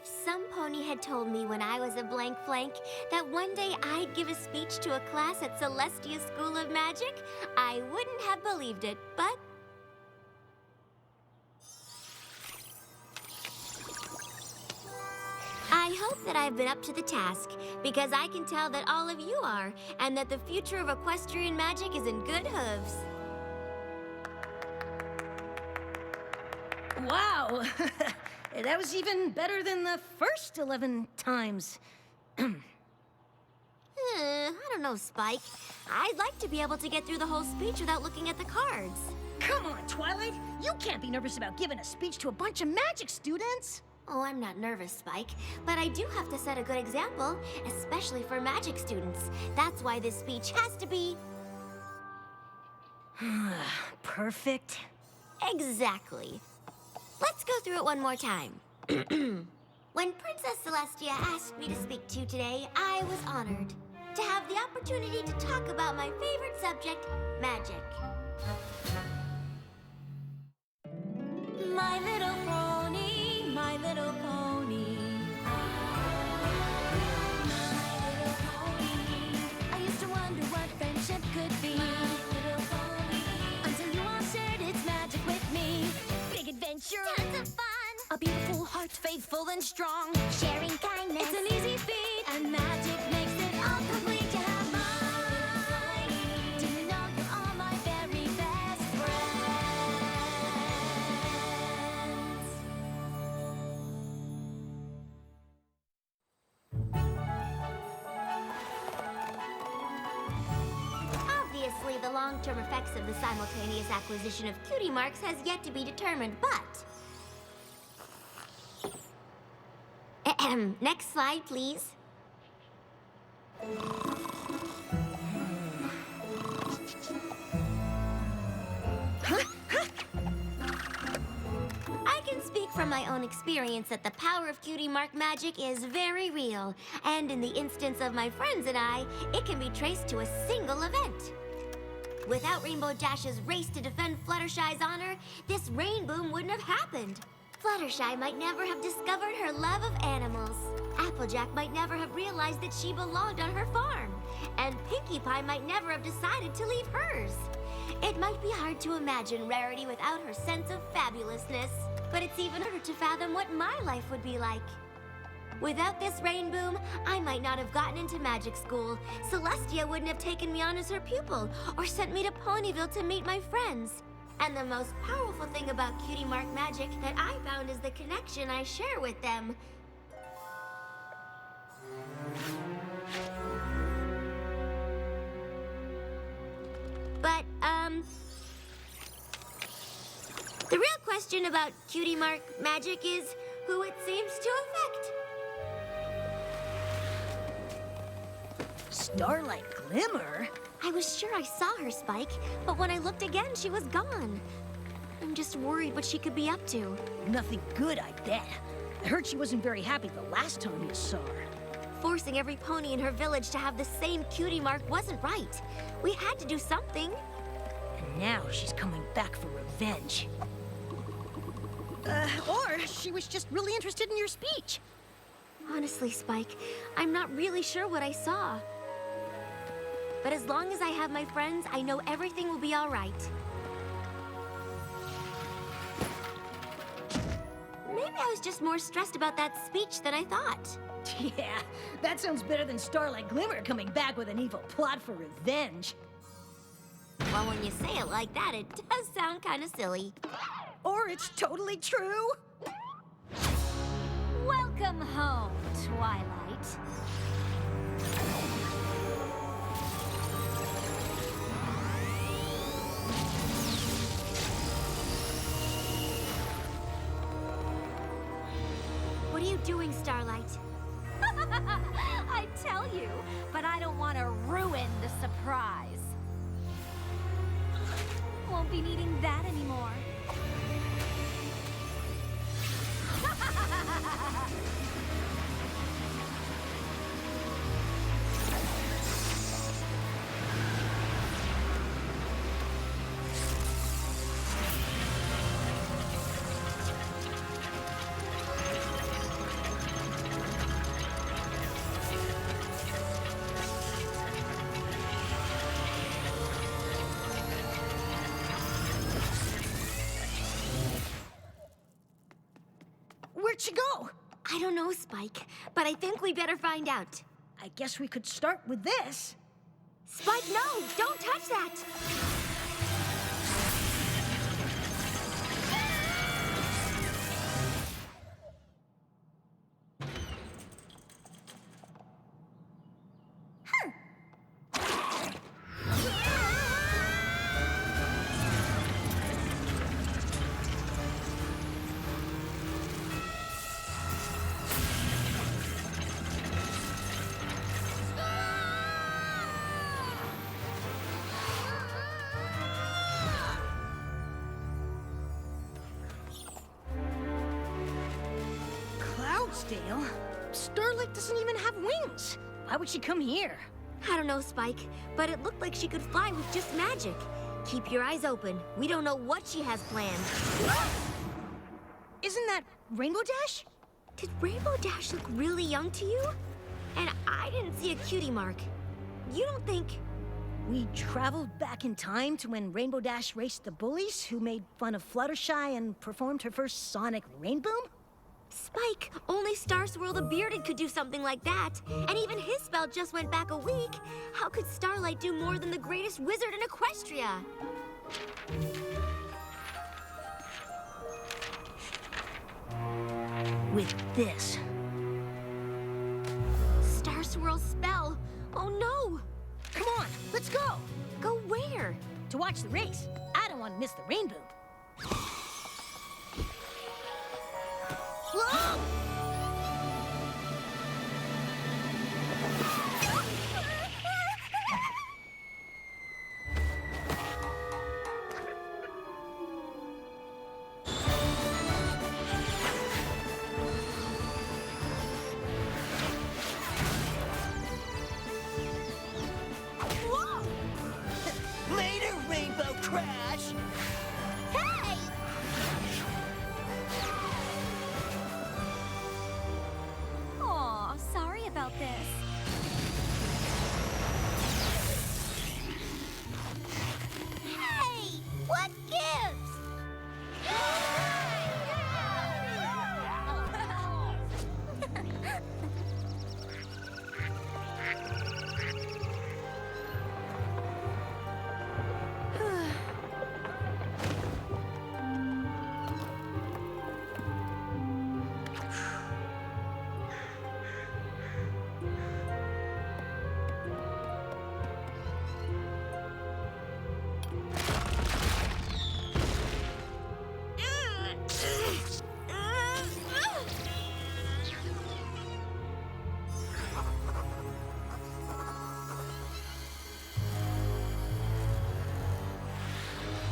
some pony had told me when I was a blank flank that one day I'd give a speech to a class at Celestia School of Magic, I wouldn't have believed it, but... I hope that I've been up to the task, because I can tell that all of you are, and that the future of equestrian magic is in good hooves. Wow! That was even better than the first 11 times. I don't know, Spike. I'd like to be able to get through the whole speech without looking at the cards. Come on, Twilight! You can't be nervous about giving a speech to a bunch of magic students! Oh, I'm not nervous, Spike, but I do have to set a good example, especially for magic students. That's why this speech has to be... Perfect. Exactly. Let's go through it one more time. When Princess Celestia asked me to speak to you today, I was honored to have the opportunity to talk about my favorite subject, magic. My little pony, my little pony. My little pony. I used to wonder what friendship could be. My little pony. Until you all shared its magic with me. Big adventure. Tons of fun. A beautiful heart, faithful and strong. Sharing kindness. It's an easy feat. And magic makes it all complete to have mine. Do you know you're all my very best friends? Obviously, the long-term effects of the simultaneous acquisition of cutie marks has yet to be determined, but... Next slide, please. I can speak from my own experience that the power of cutie mark magic is very real. And in the instance of my friends and I, it can be traced to a single event. Without Rainbow Dash's race to defend Fluttershy's honor, this rain boom wouldn't have happened. Fluttershy might never have discovered her love of animals. Applejack might never have realized that she belonged on her farm. And Pinkie Pie might never have decided to leave hers. It might be hard to imagine Rarity without her sense of fabulousness, but it's even harder to fathom what my life would be like. Without this rain boom, I might not have gotten into magic school. Celestia wouldn't have taken me on as her pupil, or sent me to Ponyville to meet my friends. And the most powerful thing about cutie mark magic that I found is the connection I share with them. But, the real question about cutie mark magic is who it seems to affect. Starlight Glimmer? I was sure I saw her, Spike, but when I looked again, she was gone. I'm just worried what she could be up to. Nothing good, I bet. I heard she wasn't very happy the last time you saw her. Forcing every pony in her village to have the same cutie mark wasn't right. We had to do something. And now she's coming back for revenge. Or she was just really interested in your speech. Honestly, Spike, I'm not really sure what I saw. But as long as I have my friends, I know everything will be all right. Maybe I was just more stressed about that speech than I thought. Yeah, that sounds better than Starlight Glimmer coming back with an evil plot for revenge. Well, when you say it like that, it does sound kind of silly. Or it's totally true. Welcome home, Twilight. What are you doing, Starlight? I tell you, but I don't want to ruin the surprise. Won't be needing that anymore. Where'd she go? I don't know, Spike, but I think we better find out. I guess we could start with this. Spike, no! Don't touch that! Cloudsdale? Starlight doesn't even have wings. Why would she come here? I don't know, Spike, but it looked like she could fly with just magic. Keep your eyes open. We don't know what she has planned. Isn't that Rainbow Dash? Did Rainbow Dash look really young to you? And I didn't see a cutie mark. You don't think... We traveled back in time to when Rainbow Dash raced the bullies who made fun of Fluttershy and performed her first sonic rainboom? Spike, only Star Swirl the Bearded could do something like that. And even his spell just went back a week. How could Starlight do more than the greatest wizard in Equestria? With this. Star Swirl's spell. Oh no! Come on, let's go! Go where? To watch the race. I don't want to miss the rainbow. Whoa! Later, Rainbow Crash! Hey! Aw, sorry about this. Hey! What gives?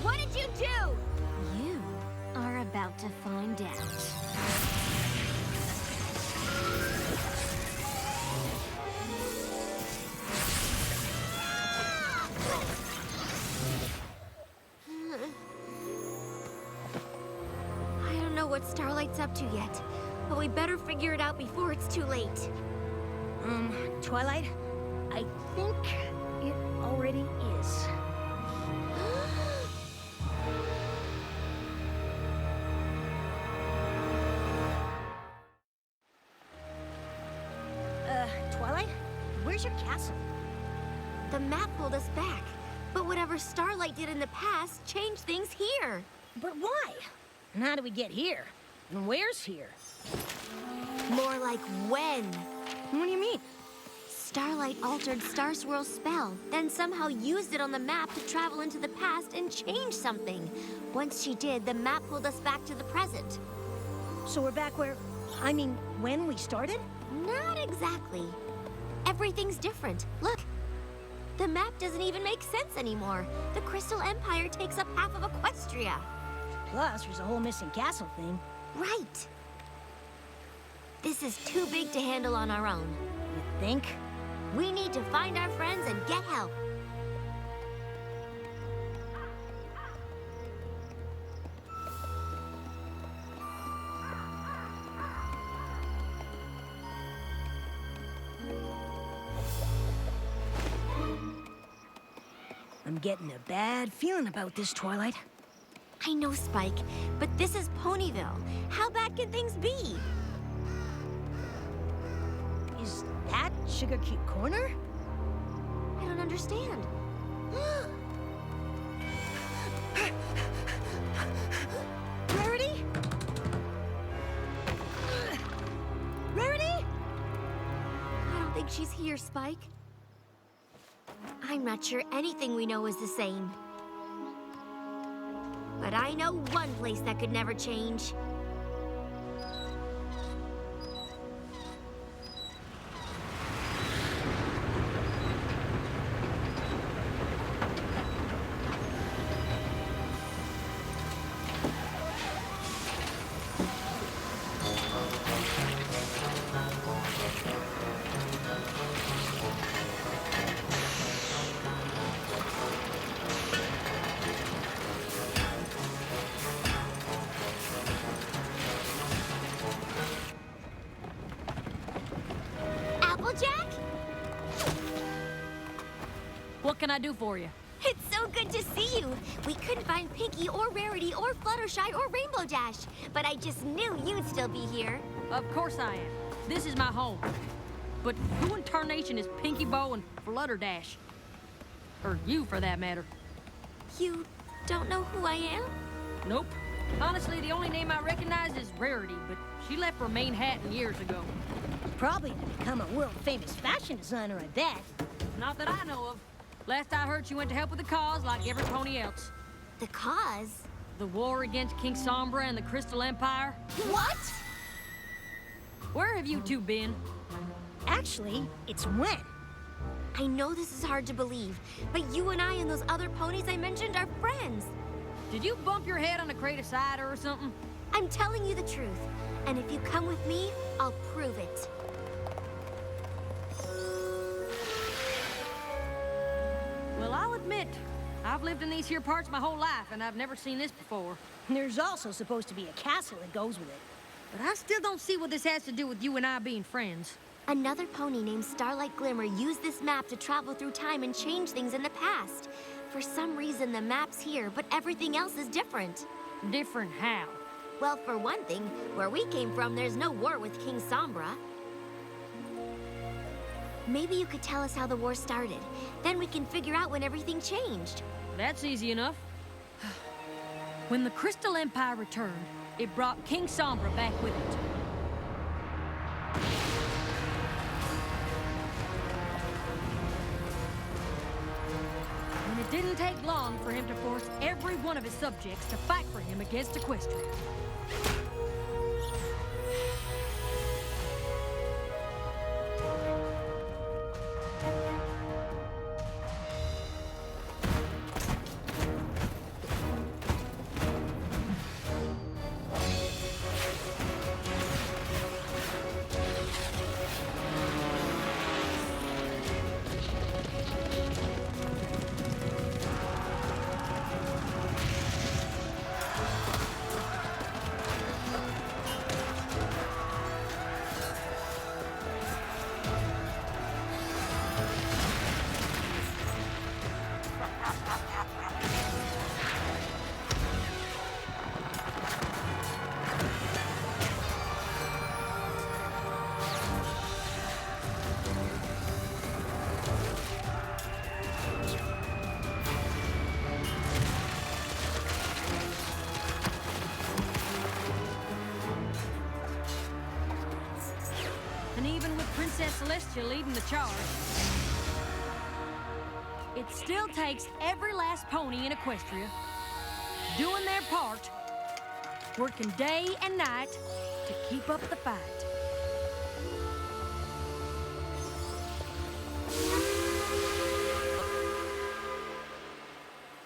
What did you do? You are about to find out. I don't know what Starlight's up to yet, but we better figure it out before it's too late. Twilight, I think it already is. Twilight, where's your castle? The map pulled us back, but whatever Starlight did in the past changed things here. But why? And how do we get here? And where's here? More like when. What do you mean? Starlight altered Star Swirl's spell, then somehow used it on the map to travel into the past and change something. Once she did, the map pulled us back to the present. So we're back where, when we started? Not exactly. Everything's different. Look, the map doesn't even make sense anymore. The Crystal Empire takes up half of Equestria. Plus, there's a whole missing castle thing. Right. This is too big to handle on our own. You think? We need to find our friends and get help. I'm getting a bad feeling about this, Twilight. I know, Spike, but this is Ponyville. How bad can things be? Is that Sugar Cube Corner? I don't understand. Rarity? Rarity? I don't think she's here, Spike. I'm not sure anything we know is the same. But I know one place that could never change. Applejack? What can I do for you? It's so good to see you. We couldn't find Pinky or Rarity or Fluttershy or Rainbow Dash, but I just knew you'd still be here. Of course I am. This is my home. But who in tarnation is Pinky Bow and Flutterdash? Or you, for that matter. You don't know who I am? Nope. Honestly, the only name I recognize is Rarity, but she left for Manhattan years ago. Probably to become a world-famous fashion designer, I bet. Not that I know of. Last I heard, she went to help with the cause like every pony else. The cause? The war against King Sombra and the Crystal Empire. What? Where have you two been? Actually, it's when. I know this is hard to believe, but you and I and those other ponies I mentioned are friends. Did you bump your head on the crate of cider or something? I'm telling you the truth, and if you come with me, I'll prove it. Well, I'll admit, I've lived in these here parts my whole life, and I've never seen this before. There's also supposed to be a castle that goes with it. But I still don't see what this has to do with you and I being friends. Another pony named Starlight Glimmer used this map to travel through time and change things in the past. For some reason, the map's here, but everything else is different. Different how? Well, for one thing, where we came from, there's no war with King Sombra. Maybe you could tell us how the war started. Then we can figure out when everything changed. That's easy enough. When the Crystal Empire returned, it brought King Sombra back with it. And it didn't take long for him to force every one of his subjects to fight for him against Equestria. And even with Princess Celestia leading the charge, it still takes every last pony in Equestria doing their part, working day and night to keep up the fight.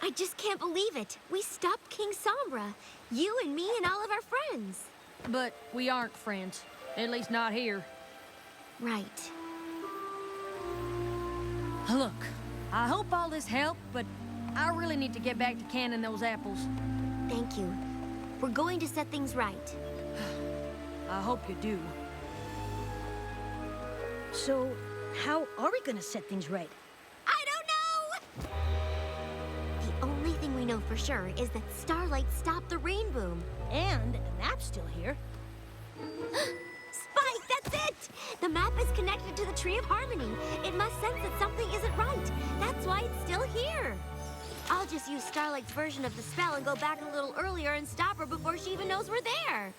I just can't believe it. We stopped King Sombra. You and me and all of our friends. But we aren't friends, at least not here. Right. Look, I hope all this helped, but I really need to get back to canning those apples. Thank you. We're going to set things right. I hope you do. So, how are we gonna set things right? I don't know! The only thing we know for sure is that Starlight stopped the rain boom. And the map's still here. Spike, that's it! The map is connected to the Tree of Harmony. It must sense that something isn't right. That's why it's still here. I'll just use Starlight's version of the spell and go back a little earlier and stop her before she even knows we're there.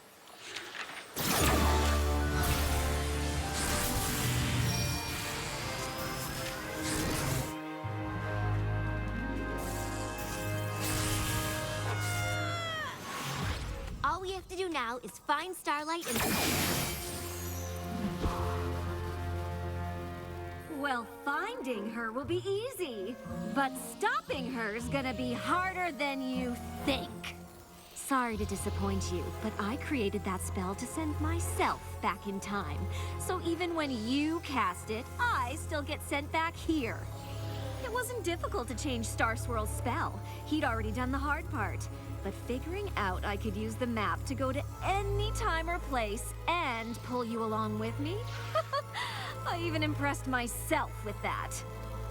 All we have to do now is find Starlight and... Well, finding her will be easy, but stopping her is gonna be harder than you think. Sorry to disappoint you, but I created that spell to send myself back in time. So even when you cast it, I still get sent back here. It wasn't difficult to change Star Swirl's spell. He'd already done the hard part. But figuring out I could use the map to go to any time or place and pull you along with me? I even impressed myself with that.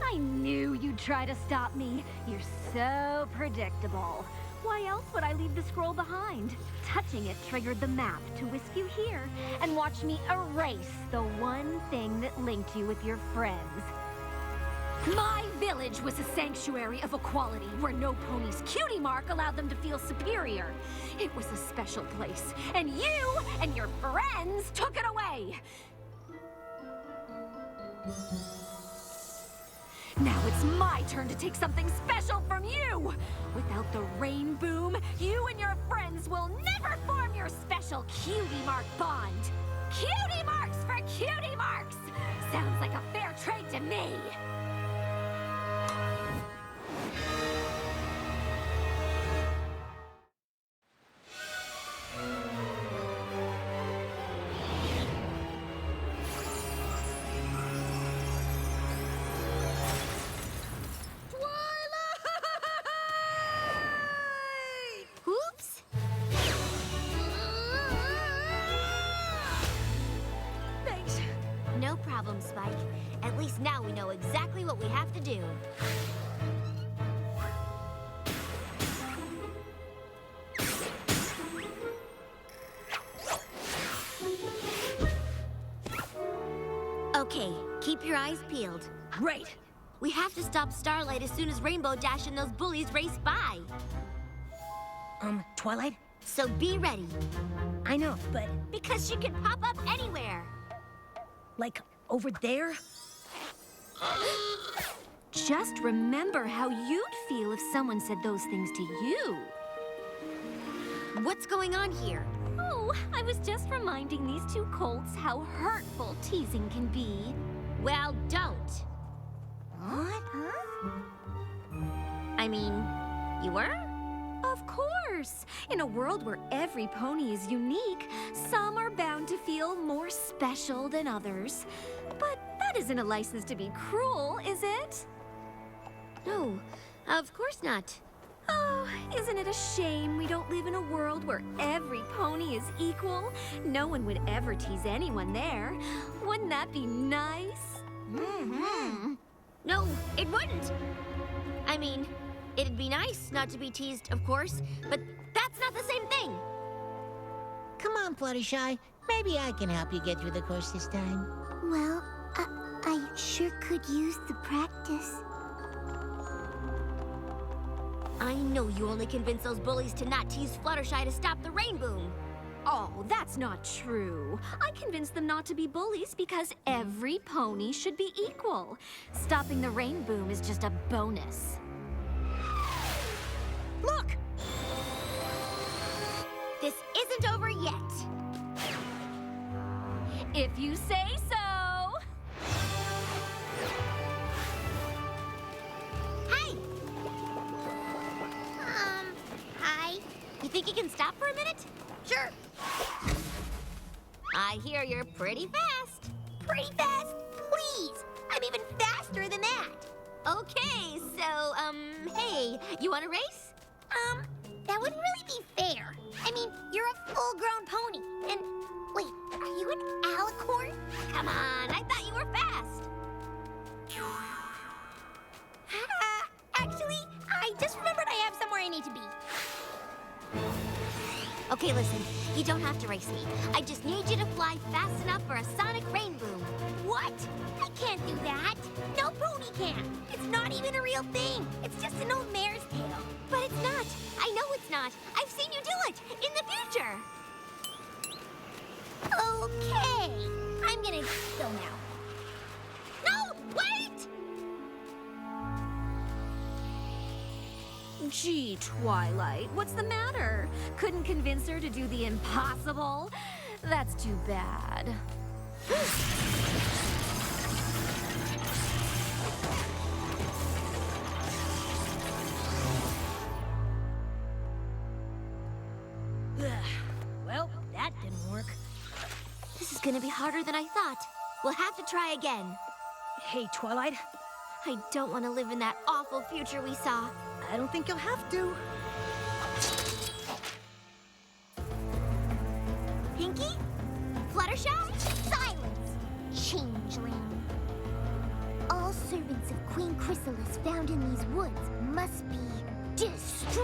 I knew you'd try to stop me. You're so predictable. Why else would I leave the scroll behind? Touching it triggered the map to whisk you here and watch me erase the one thing that linked you with your friends. My village was a sanctuary of equality where no pony's cutie mark allowed them to feel superior. It was a special place, and you and your friends took it away. Now it's my turn to take something special from you. Without the rain boom, you and your friends will never form your special cutie mark bond. Cutie marks for cutie marks! Sounds like a fair trade to me. Oops! Thanks. No problem, Spike. At least now we know exactly what we have to do. Okay, keep your eyes peeled. Great. We have to stop Starlight as soon as Rainbow Dash and those bullies race by. Twilight? So be ready, I know, but because she can pop up anywhere. like over there? Just remember how you'd feel if someone said those things to you. What's going on here? Oh, I was just reminding these two colts how hurtful teasing can be. Well, don't. What? I mean, you were? Of course! In a world where every pony is unique, some are bound to feel more special than others. But that isn't a license to be cruel, is it? No, of course not. Oh, isn't it a shame we don't live in a world where every pony is equal? No one would ever tease anyone there. Wouldn't that be nice? Mm-hmm. No, it wouldn't. I mean, it'd be nice not to be teased, of course, but that's not the same thing. Come on, Fluttershy. Maybe I can help you get through the course this time. Well, I sure could use the practice. I know you only convinced those bullies to not tease Fluttershy to stop the rain boom. Oh, that's not true. I convinced them not to be bullies because every pony should be equal. Stopping the rain boom is just a bonus. Look! This isn't over yet. If you say so. Hey! Hi. You think you can stop for a minute? Sure. I hear you're pretty fast. Pretty fast? Please! I'm even faster than that. Okay, so, hey, you want to race? That wouldn't really be fair. I mean, you're a full-grown pony, and... Wait, are you an alicorn? Come on, I thought you were fast. Actually, I just remembered I have somewhere Okay, listen. You don't have to race me. I just need you to fly fast enough for a sonic rain boom. What? I can't do that. No pony can. It's not even a real thing. It's just an old mare's tale. But it's not. I know it's not. I've seen you do it in the future. Okay. I'm gonna go now. No, wait! Gee, Twilight, what's the matter? Couldn't convince her to do the impossible? That's too bad. Well, that didn't work. This is gonna be harder than I thought. We'll have to try again. Hey, Twilight, I don't want to live in that awful future we saw. I don't think you'll have to. Pinky? Fluttershy? Silence, changeling. All servants of Queen Chrysalis found in these woods must be destroyed.